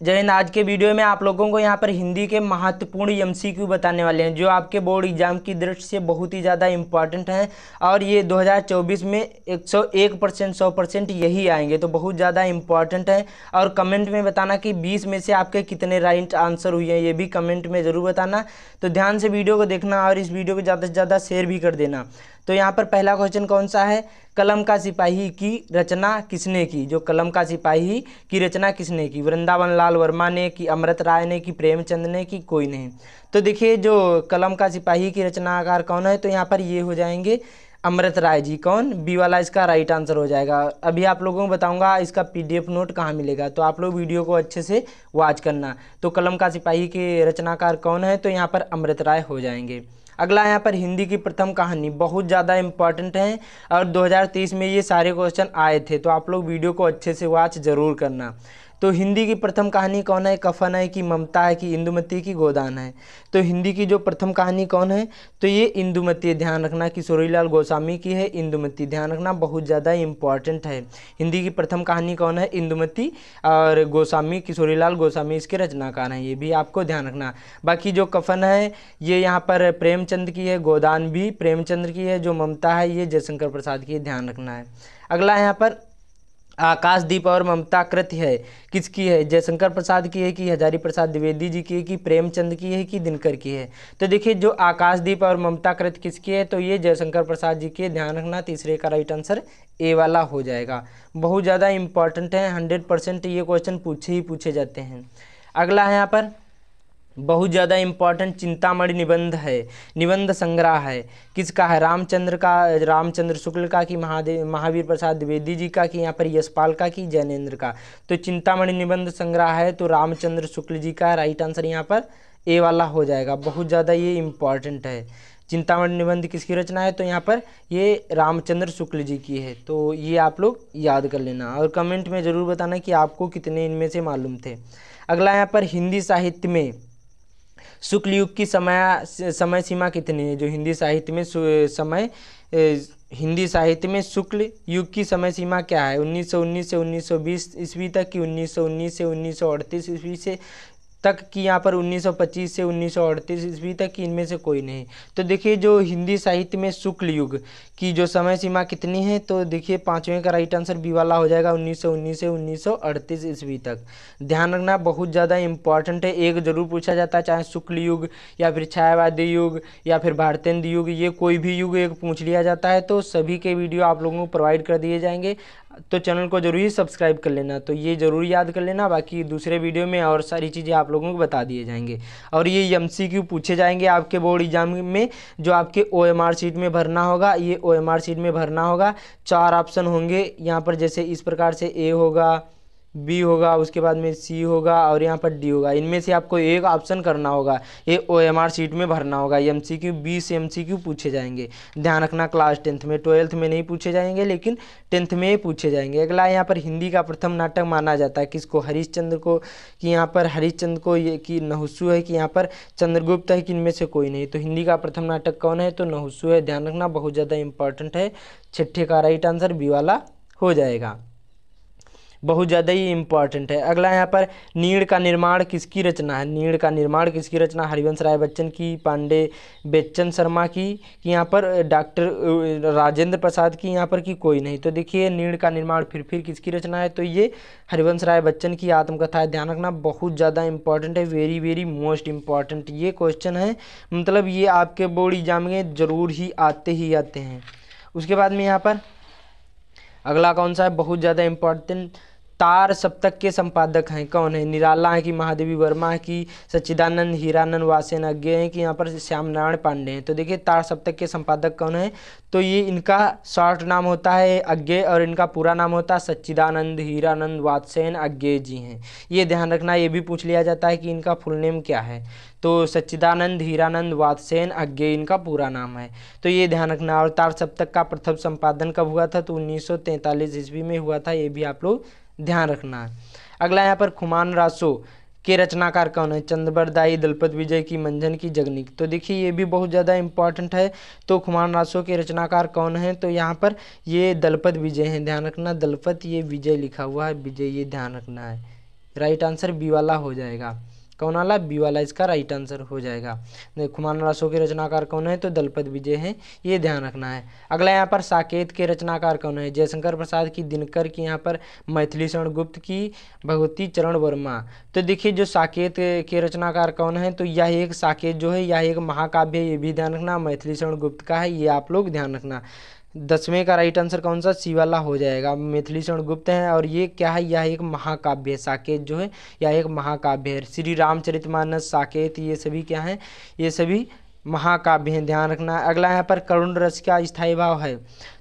जय हिंद। आज के वीडियो में आप लोगों को यहाँ पर हिंदी के महत्वपूर्ण एमसीक्यू बताने वाले हैं जो आपके बोर्ड एग्जाम की दृष्टि से बहुत ही ज़्यादा इम्पॉर्टेंट हैं और ये 2024 में 101% 100% यही आएंगे, तो बहुत ज़्यादा इम्पॉर्टेंट है। और कमेंट में बताना कि 20 में से आपके कितने राइट आंसर हुए हैं, ये भी कमेंट में ज़रूर बताना। तो ध्यान से वीडियो को देखना और इस वीडियो को ज़्यादा से ज़्यादा शेयर भी कर देना। तो यहाँ पर पहला क्वेश्चन कौन सा है, कलम का सिपाही की रचना किसने की। जो कलम का सिपाही की रचना किसने की, वृंदावन लाल वर्मा ने की, अमृत राय ने की, प्रेमचंद ने की, कोई नहीं। तो देखिए जो कलम का सिपाही की रचनाकार कौन है, तो यहाँ पर ये हो जाएंगे अमृत राय जी। कौन, बी वाला इसका राइट आंसर हो जाएगा। अभी आप लोगों को बताऊंगा इसका पीडीएफ नोट कहाँ मिलेगा, तो आप लोग वीडियो को अच्छे से वॉच करना। तो कलम का सिपाही के रचनाकार कौन है, तो यहाँ पर अमृत राय हो जाएंगे। अगला यहाँ पर हिंदी की प्रथम कहानी बहुत ज़्यादा इंपॉर्टेंट है और 2023 में ये सारे क्वेश्चन आए थे, तो आप लोग वीडियो को अच्छे से वॉच ज़रूर करना। तो हिंदी की प्रथम कहानी कौन है, कफन है कि ममता है कि इंदुमती की गोदान है। तो हिंदी की जो प्रथम कहानी कौन है, तो ये इंदुमती, ध्यान रखना किशोरीलाल गोस्वामी की है इंदुमती, ध्यान रखना बहुत ज़्यादा इंपॉर्टेंट है। हिंदी की प्रथम कहानी कौन है, इंदुमती, और गोस्वामी किशोरीलाल गोस्वामी इसके रचनाकार हैं, ये भी आपको ध्यान रखना। बाकी जो कफन है ये यहाँ पर प्रेमचंद की है, गोदान भी प्रेमचंद की है, जो ममता है ये जयशंकर प्रसाद की है, ध्यान रखना है। अगला यहाँ पर आकाशदीप और ममता कृति है किसकी है, जयशंकर प्रसाद की है कि हजारी प्रसाद द्विवेदी जी की है कि प्रेमचंद की है कि दिनकर की है। तो देखिए जो आकाशदीप और ममता कृति किसकी है, तो ये जयशंकर प्रसाद जी की है, ध्यान रखना। तीसरे का राइट आंसर ए वाला हो जाएगा। बहुत ज़्यादा इंपॉर्टेंट है, 100% ये क्वेश्चन पूछे जाते हैं। अगला है यहाँ पर बहुत ज़्यादा इंपॉर्टेंट चिंतामणि निबंध है, निबंध संग्रह है किसका है, रामचंद्र शुक्ल का कि महावीर प्रसाद द्विवेदी जी का कि यहाँ पर यशपाल का कि जैनेन्द्र का। तो चिंतामणि निबंध संग्रह है तो रामचंद्र शुक्ल जी का राइट आंसर यहाँ पर ए वाला हो जाएगा। बहुत ज़्यादा ये इम्पॉर्टेंट है। चिंतामणि निबंध किसकी रचना है, तो यहाँ पर ये रामचंद्र शुक्ल जी की है, तो ये आप लोग याद कर लेना और कमेंट में ज़रूर बताना कि आपको कितने इनमें से मालूम थे। अगला यहाँ पर हिंदी साहित्य में शुक्ल युग की समय सीमा कितनी है। जो हिंदी साहित्य में हिंदी साहित्य में शुक्ल युग की समय सीमा क्या है, 1919 से 1920 ईस्वी तक की, 1919 से 1938 ईस्वी से तक की, यहाँ पर 1925 से 1938 ईस्वी तक की, इनमें से कोई नहीं। तो देखिए जो हिंदी साहित्य में शुक्ल युग की जो समय सीमा कितनी है, तो देखिए पाँचवें का राइट आंसर बी वाला हो जाएगा, 1919 से 1938 ईस्वी तक। ध्यान रखना बहुत ज़्यादा इंपॉर्टेंट है, एक जरूर पूछा जाता है, चाहे शुक्ल युग या फिर छायावादी युग या फिर भारतेंद्र युग, ये कोई भी युग एक पूछ लिया जाता है, तो सभी के वीडियो आप लोगों को प्रोवाइड कर दिए जाएंगे। तो चैनल को जरूर ही सब्सक्राइब कर लेना, तो ये ज़रूर याद कर लेना। बाकी दूसरे वीडियो में और सारी चीज़ें आप लोगों को बता दिए जाएंगे और ये एमसीक्यू पूछे जाएंगे आपके बोर्ड एग्जाम में, जो आपके ओएमआर शीट में भरना होगा। ये ओएमआर शीट में भरना होगा, 4 ऑप्शन होंगे यहाँ पर, जैसे इस प्रकार से ए होगा, बी होगा, उसके बाद में सी होगा और यहाँ पर डी होगा। इनमें से आपको एक ऑप्शन करना होगा, ये ओएमआर शीट में भरना होगा। एमसीक्यू 20 एमसीक्यू पूछे जाएंगे, ध्यान रखना। क्लास 10th में, 12th में नहीं पूछे जाएंगे लेकिन 10th में पूछे जाएंगे। अगला यहाँ पर हिंदी का प्रथम नाटक माना जाता है किसको, हरिश्चंद्र को कि यहाँ पर हरिश्चंद्र को, ये कि नहुसु है कि यहाँ पर चंद्रगुप्त है कि इनमें से कोई नहीं। तो हिंदी का प्रथम नाटक कौन है, तो नहुसु है, ध्यान रखना बहुत ज़्यादा इंपॉर्टेंट है। छठे का राइट आंसर बी वाला हो जाएगा, बहुत ज़्यादा ही इंपॉर्टेंट है। अगला यहाँ पर नीड़ का निर्माण किसकी रचना है, नीड़ का निर्माण किसकी रचना, हरिवंश राय बच्चन की, पांडे बेचन शर्मा की कि यहाँ पर डॉक्टर राजेंद्र प्रसाद की यहाँ पर की, कोई नहीं। तो देखिए नीड़ का निर्माण फिर किसकी रचना है, तो ये हरिवंश राय बच्चन की आत्मकथा है, ध्यान रखना बहुत ज़्यादा इंपॉर्टेंट है, वेरी वेरी मोस्ट इंपॉर्टेंट ये क्वेश्चन है। मतलब ये आपके बोर्ड एग्जाम में ज़रूर ही आते हैं। उसके बाद में यहाँ पर अगला कौन सा है, बहुत ज़्यादा इंपॉर्टेंट, तार सप्तक के संपादक हैं कौन है, निराला है कि महादेवी वर्मा है कि सच्चिदानंद हीरानंद वासेन अज्ञे हैं कि यहाँ पर श्याम नारायण पांडे हैं। तो देखिए तार सप्तक के संपादक कौन है, तो ये इनका शॉर्ट नाम होता है अज्ञे और इनका पूरा नाम होता है सच्चिदानंद हीरानंद वात्सेन अज्ञे जी हैं। ये ध्यान रखना, ये भी पूछ लिया जाता है कि इनका फुल नेम क्या है, तो सच्चिदानंद हीरानंद वात्सेन अज्ञे इनका पूरा नाम है, तो ये ध्यान रखना। और तार सप्तक का प्रथम संपादन कब हुआ था, तो 1943 ईस्वी में हुआ था, ये भी आप लोग ध्यान रखना है। अगला यहाँ पर खुमान रासो के रचनाकार कौन है, चंद्रबरदाई, दलपत विजय की, मंझन की, जगनिक। तो देखिए ये भी बहुत ज़्यादा इंपॉर्टेंट है। तो खुमान रासो के रचनाकार कौन है, तो यहाँ पर ये दलपत विजय हैं, ध्यान रखना। दलपत ये विजय लिखा हुआ है, विजय ये ध्यान रखना है। राइट आंसर बी वाला हो जाएगा। कौन वाला? बी वाला इसका राइट आंसर हो जाएगा। खुमान रासों के रचनाकार कौन है? तो दलपत विजय हैं, ये ध्यान रखना है। अगला यहाँ पर साकेत के रचनाकार कौन है? जयशंकर प्रसाद की, दिनकर की, यहाँ पर मैथिली शरण गुप्त की, भगवती चरण वर्मा। तो देखिए जो साकेत के रचनाकार कौन है, तो यह एक साकेत जो है यह एक महाकाव्य है, ये भी ध्यान रखना। मैथिली शरण गुप्त का है, ये आप लोग ध्यान रखना। 10वें का राइट आंसर कौन सा? सी वाला हो जाएगा। मैथिली शरण गुप्त है और ये क्या है? यह एक महाकाव्य है। साकेत जो है यह एक महाकाव्य है। श्री रामचरितमानस, साकेत, ये सभी क्या हैं? ये सभी महाकाव्य हैं, ध्यान रखना। अगला यहाँ पर करुण रस का स्थायी भाव है,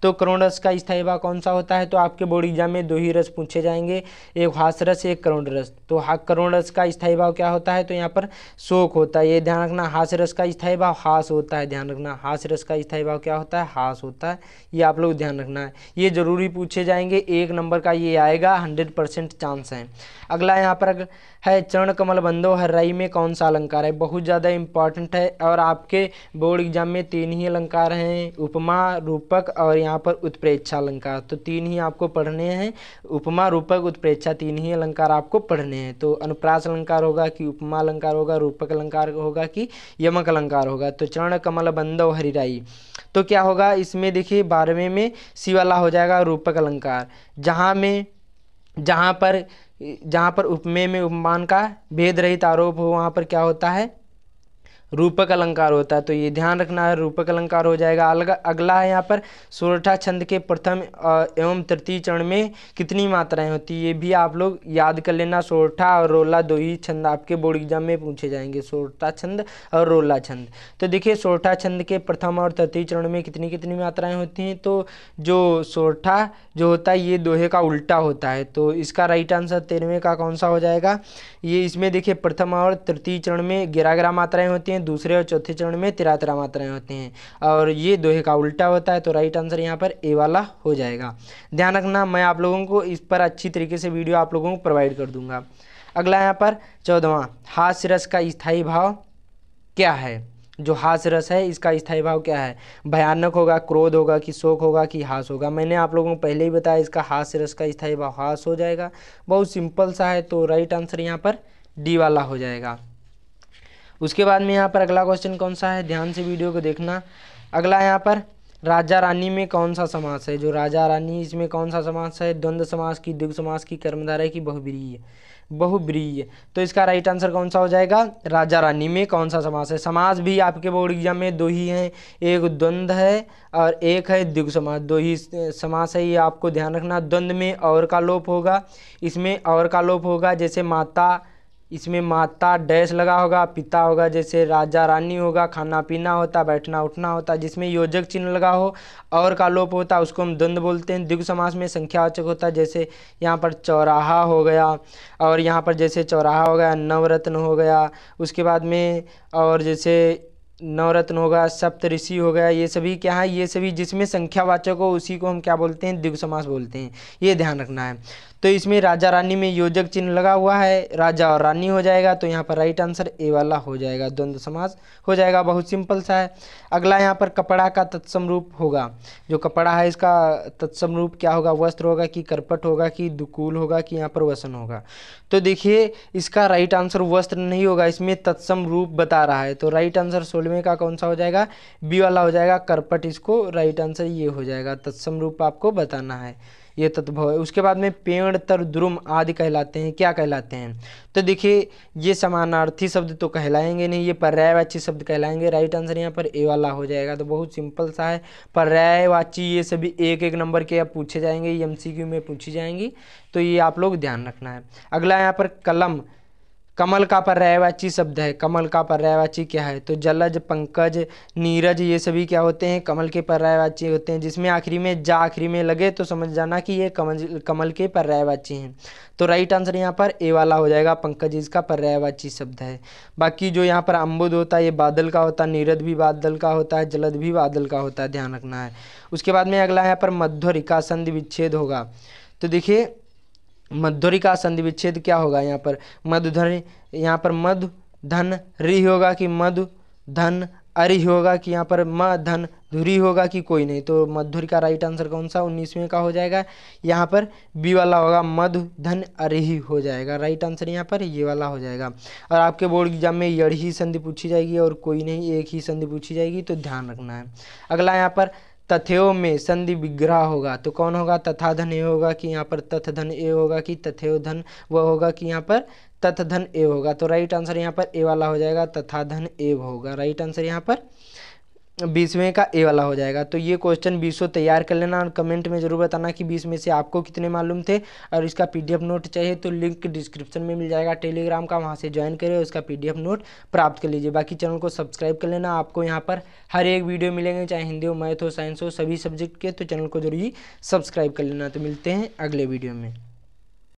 तो करुण रस का स्थायी भाव कौन सा होता है? तो आपके बोर्ड एग्जाम में 2 ही रस पूछे जाएंगे, एक हास्य रस, एक करुण रस। तो करुण रस का स्थायी भाव क्या होता है? तो यहाँ पर शोक होता है, ये ध्यान रखना। हास्य रस का स्थायी भाव हास होता है, ध्यान रखना। हास्य रस का स्थायी भाव क्या होता है? हास होता है, ये आप लोग ध्यान रखना है। ये जरूरी पूछे जाएंगे, 1 नंबर का ये आएगा, 100% चांस है। अगला यहाँ पर है चरण कमल बंदो हर्राई में कौन सा अलंकार है? बहुत ज़्यादा इंपॉर्टेंट है और आपके बोर्ड एग्जाम में 3 ही अलंकार हैं, उपमा, रूपक और यहाँ पर उत्प्रेक्षा अलंकार। तो 3 ही आपको पढ़ने हैं, उपमा, रूपक, उत्प्रेक्षा, 3 ही अलंकार आपको पढ़ने हैं। तो अनुप्रास अलंकार होगा कि उपमा अलंकार होगा, रूपक अलंकार होगा कि यमक अलंकार होगा। तो चरण कमल बंदो हरिराई, तो क्या होगा इसमें? देखिए 12वें में सी वाला हो जाएगा, रूपक अलंकार। जहाँ पर उपमेय में उपमान का भेद रहित आरोप हो, वहाँ पर क्या होता है? रूपक अलंकार होता है। तो ये ध्यान रखना है, रूपक अलंकार हो जाएगा। अगला है यहाँ पर सोरठा छंद के प्रथम एवं तृतीय चरण में कितनी मात्राएं होती है? ये भी आप लोग याद कर लेना। सोरठा और रोला 2 ही छंद आपके बोर्ड एग्जाम में पूछे जाएंगे, सोरठा छंद और रोला छंद। तो देखिए सोरठा छंद के प्रथम और तृतीय चरण में कितनी कितनी मात्राएं होती हैं? तो जो सोरठा जो होता है ये दोहे का उल्टा होता है। तो इसका राइट आंसर 13वें का कौन सा हो जाएगा? ये इसमें देखिए प्रथम और तृतीय चरण में 11 मात्राएं होती हैं, दूसरे और चौथे चरण में 13 मात्राएं होती हैं और ये दोहे का उल्टा होता है। तो राइट आंसर यहाँ पर ए वाला हो जाएगा। ध्यान रखना, मैं आप लोगों को इस पर अच्छी तरीके से वीडियो आप लोगों को प्रोवाइड कर दूंगा। अगला यहाँ पर 14वां, हास्य रस का स्थायी भाव क्या है? जो हास्य रस है इसका स्थायी भाव क्या है? भयानक होगा, क्रोध होगा कि शोक होगा कि हास होगा? मैंने आप लोगों को पहले ही बताया, इसका हास्य रस का स्थायी भाव हास हो जाएगा। बहुत सिंपल सा है, तो राइट आंसर यहाँ पर डी वाला हो जाएगा। उसके बाद में यहाँ पर अगला क्वेश्चन कौन सा है? ध्यान से वीडियो को देखना। अगला यहाँ पर राजा रानी में कौन सा समास है? जो राजा रानी, इसमें कौन सा समास है? द्वंद्व समास की, द्विगु समास की, कर्मधारय की, बहुब्रीहि? बहुब्रीहि। तो इसका राइट आंसर कौन सा हो जाएगा? राजा रानी में कौन सा समास है? समास भी आपके बोर्ड एग्जाम में 2 ही हैं, एक द्वंद्व है और एक है द्विगु समास। 2 ही समास है, ये आपको ध्यान रखना। द्वंद्व में और का लोप होगा, इसमें और का लोप होगा। जैसे माता, इसमें माता डैश लगा होगा, पिता होगा। जैसे राजा रानी होगा, खाना पीना होता, बैठना उठना होता। जिसमें योजक चिन्ह लगा हो और का लोप होता उसको हम द्वंद्व बोलते हैं। द्विगु समास में संख्यावाचक होता है, जैसे यहाँ पर चौराहा हो गया और यहाँ पर जैसे चौराहा हो गया, नवरत्न हो गया। उसके बाद में और जैसे नवरत्न होगा, सप्तऋषि हो गया। ये सभी क्या है? ये सभी जिसमें संख्यावाचक हो उसी को हम क्या बोलते हैं? द्विगु समास बोलते हैं, ये ध्यान रखना है। तो इसमें राजा रानी में योजक चिन्ह लगा हुआ है, राजा और रानी हो जाएगा। तो यहाँ पर राइट आंसर ए वाला हो जाएगा, द्वंद्व समास हो जाएगा। बहुत सिंपल सा है। अगला यहाँ पर कपड़ा का तत्सम रूप होगा। जो कपड़ा है इसका तत्सम रूप क्या होगा? वस्त्र होगा कि करपट होगा कि दुकूल होगा कि यहाँ पर वसन होगा? तो देखिए इसका राइट आंसर वस्त्र नहीं होगा, इसमें तत्सम रूप बता रहा है। तो राइट आंसर 16वें का कौन सा हो जाएगा? बी वाला हो जाएगा, करपट। इसको राइट आंसर ये हो जाएगा, तत्सम रूप आपको बताना है, ये तत्भव है। उसके बाद में पेड़, तर, द्रुम आदि कहलाते हैं, क्या कहलाते हैं? तो देखिए ये समानार्थी शब्द तो कहलाएंगे नहीं, ये पर्यायवाची शब्द कहलाएंगे। राइट आंसर यहाँ पर ए वाला हो जाएगा। तो बहुत सिंपल सा है, पर्यायवाची ये सभी 1-1 नंबर के अब पूछे जाएंगे, एमसीक्यू में पूछी जाएंगी, तो ये आप लोग ध्यान रखना है। अगला यहाँ पर कलम, कमल का पर्यायवाची शब्द है। कमल का पर्यायवाची क्या है? तो जलज, पंकज, नीरज, ये सभी क्या होते हैं? कमल के पर्यायवाची होते हैं। जिसमें आखिरी में जा आखिरी में लगे तो समझ जाना कि ये कमल के पर्यायवाची हैं। तो राइट आंसर यहाँ पर ए वाला हो जाएगा, पंकज इसका पर्यायवाची शब्द है। बाकी जो यहाँ पर अम्बुद होता है ये बादल का होता है, नीरद भी बादल का होता है, जलद भी बादल का होता है, ध्यान रखना है। उसके बाद में अगला यहाँ पर मध्वरिका संधि विच्छेद होगा। तो देखिए मध्वरिका संधि विच्छेद क्या होगा? यहाँ पर मधुधन, यहाँ पर मधु धन रि होगा कि मधु धन अरि होगा कि यहाँ पर म धन धुरी होगा कि कोई नहीं, तो मधुर का राइट आंसर कौन सा 19वें का हो जाएगा। यहाँ पर बी वाला होगा मधु धन अरही हो जाएगा, राइट आंसर यहाँ पर ये वाला हो जाएगा। और आपके बोर्ड एग्जाम में यही संधि पूछी जाएगी और कोई नहीं, एक ही संधि पूछी जाएगी, तो ध्यान रखना है। अगला यहाँ पर तथ्यों में संधि विग्रह होगा, तो कौन होगा, तथा धन ए होगा कि यहाँ पर तथ धन ए होगा कि तथ्यो धन वह होगा कि यहाँ पर तथ धन ए होगा। तो राइट आंसर यहाँ पर ए वाला हो जाएगा, तथा धन ए होगा, राइट आंसर यहाँ पर 20वें का ए वाला हो जाएगा। तो ये क्वेश्चन 20 तैयार कर लेना और कमेंट में जरूर बताना कि 20 में से आपको कितने मालूम थे। और इसका पीडीएफ नोट चाहिए तो लिंक डिस्क्रिप्शन में मिल जाएगा टेलीग्राम का, वहाँ से ज्वाइन करें, उसका पीडीएफ नोट प्राप्त कर लीजिए। बाकी चैनल को सब्सक्राइब कर लेना, आपको यहाँ पर हर एक वीडियो मिलेंगे, चाहे हिंदी हो, मैथ हो, साइंस हो, सभी सब्जेक्ट के, तो चैनल को जरूर ही सब्सक्राइब कर लेना। तो मिलते हैं अगले वीडियो में।